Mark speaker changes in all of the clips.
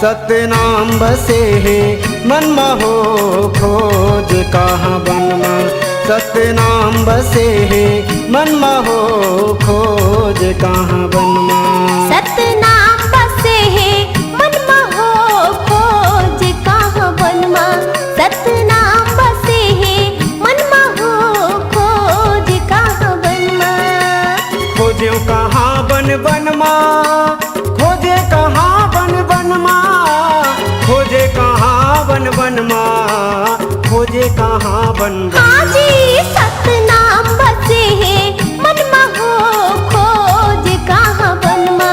Speaker 1: सतनाम बसे है मन महो खोज कहाँ बनमा। सतनाम बसे है मन महो खोज कहाँ बनमा।
Speaker 2: सतनाम बसे है मन महो खोज कहाँ बनमा। सतनाम बसे है मन महो खोज कहाँ बनमा।
Speaker 1: खोजे कहाँ बन बनमा। खोजे कहाँ बन बनमा। खोजे कहाँ बन बनमा। खोजे कहाँ बन बनमा।
Speaker 2: हाँ जी सतनाम बसे है मन महो खोज कहाँ बनमा।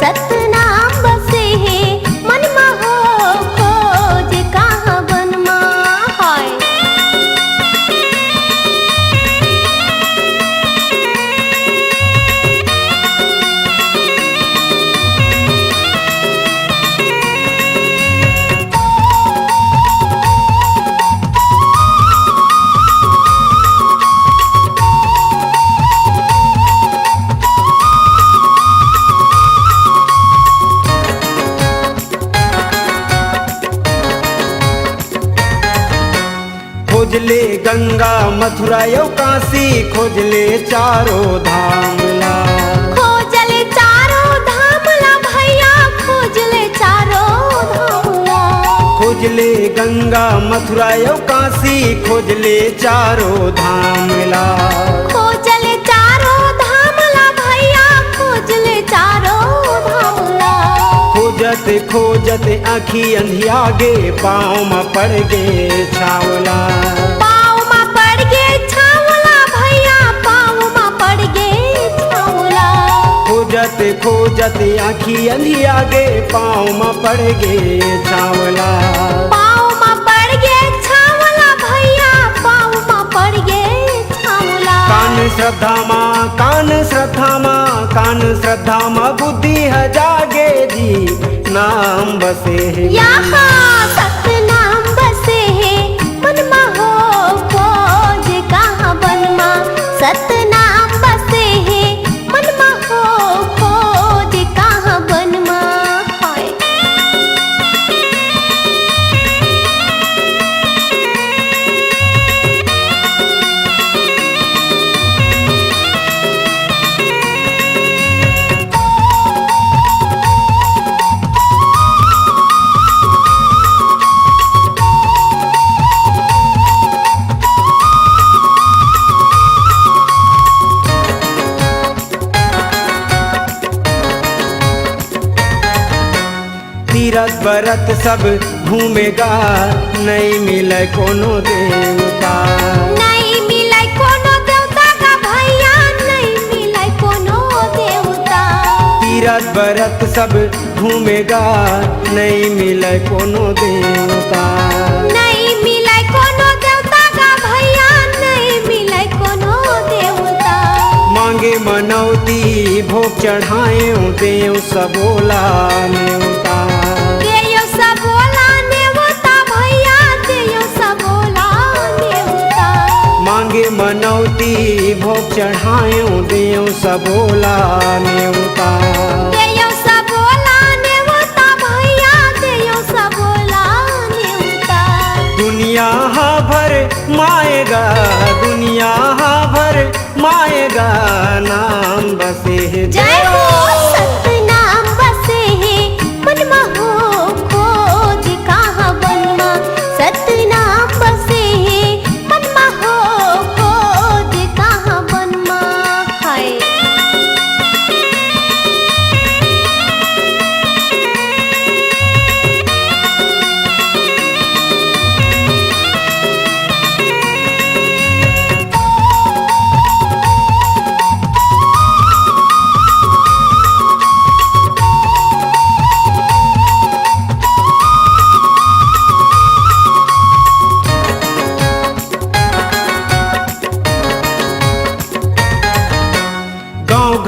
Speaker 2: सतनाम बसे है मन महो खोज कहाँ बनमा। हाय
Speaker 1: खोजले गंगा मथुरा यौ काशी। खोजले चारों धाम ला।
Speaker 2: खोजले चारों धाम ला भैया। खोजले चारों धाम ला।
Speaker 1: खोजले गंगा मथुरा यौ काशी। खोजले चारों धाम ला।
Speaker 2: खोजले चारों धाम ला भैया। खोजले चारों धाम ला।
Speaker 1: खोजत खोजत आँखी अंधियागे पाँव में पड़ गे छावला।
Speaker 2: पाँव में पड़ गे छावला भैया। पाँव में पड़ गे छावला।
Speaker 1: खोजत खोजत आँखी अंधियागे पाँव में पड़ गे छावला।
Speaker 2: पाँव में पड़ गे छावला भैया। पाँव में पड़ गे छावला।
Speaker 1: कान श्रद्धा माँ कान श्रद्धा माँ कान श्रद्धा माँ बुद्धि है जागे जी नाम बसे है।
Speaker 2: यहाँ सतनाम बसे है मन महो खोज कहाँ बनमा। सतनाम बसे है मन महो खोज कहाँ बनमा। हाय
Speaker 1: तीरथ बरत सब घूमेगा नहीं मिले कोनो देवता।
Speaker 2: नहीं मिले कोनो देवता का भैया। नहीं मिले कोनो देवता।
Speaker 1: तीरथ बरत सब घूमेगा नहीं मिले कोनो देवता।
Speaker 2: नहीं मिले कोनो देवता का भैया। नहीं मिले कोनो देवता।
Speaker 1: मांगे मनौती भोग चढ़ाए देव सबोला नेवता।
Speaker 2: देयो सबोला नेवता भैया। देयो सबोला नेवता।
Speaker 1: मांगे मनौती भोग चढ़ाए देव सबोला नेवता।
Speaker 2: देयो सबोला नेवता भैया। देयो सबोला नेवता।
Speaker 1: दुनिया भर माएगा दुनिया भर माएगा नाम बसे है।
Speaker 2: जय हो सतनाम बसे है मन महो खोज कहाँ बनमा। सतनाम बसे है मन महो खोज कहाँ बनमा। हाय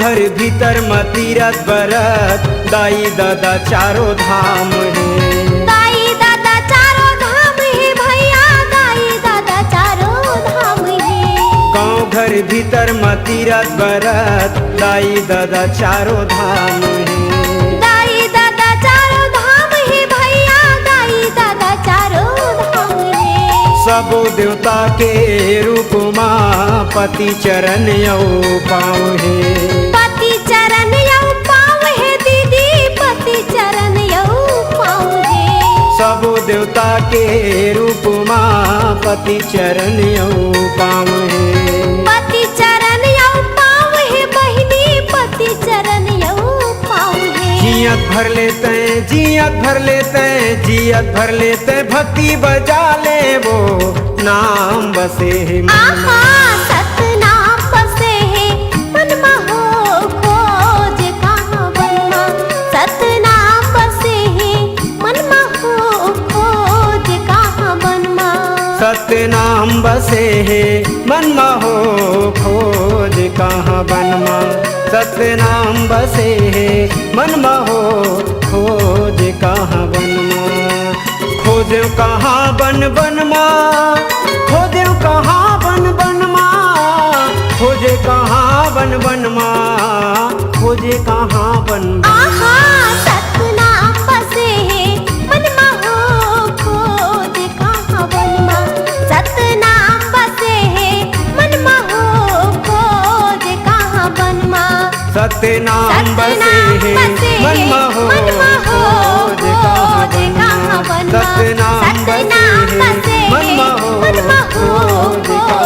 Speaker 1: घर भीतर तीरथ बरत दाई दादा चारों धाम है।
Speaker 2: दाई दादा चारों धाम है भैया। दाई दादा चारों धाम है।
Speaker 1: गाँव घर भीतर तीरथ बरत दाई दादा चारों धाम है।
Speaker 2: दाई दादा चारों धाम है भैया।
Speaker 1: सबो देवता के रूप माँ पति चरण यौ पाँव हे
Speaker 2: पति चरण यौ पाँव हे दीदी पति चरण यौ पाँव हे
Speaker 1: सबो देवता के रूप माँ पति चरण यौ पाँव हे
Speaker 2: पति चरण यौ पाँव हे बहिनी पति चरण यौ पाँव हे
Speaker 1: जियत भर लेते जियत भर लेते जियत भर लेते भक्ति बजा ले वो नाम बसे है मन
Speaker 2: आहा सतनाम बसे है मनमा हो खोज कहाँ बनमा सतनाम बसे है मनमा हो खोज कहाँ बनमा
Speaker 1: सतनाम बसे है मनमा हो खोज कहाँ बनमा सतनाम बसे है मनमा हो खोज कहाँ बनमा खोज कहाँ बन बनमा खोजे कहाँ बन बनमा खोजे कहाँ बन बनमा खोजे कहाँ बन
Speaker 2: आहा सतनाम बसे है मनमा हो खोज कहाँ बनमा सतनाम बसे है मनमा हो खोज कहाँ बनमा
Speaker 1: सतनाम बसे है मनमा हो खोज कहाँ बनमा सतनाम बसे है मनमा हो खोज कहाँ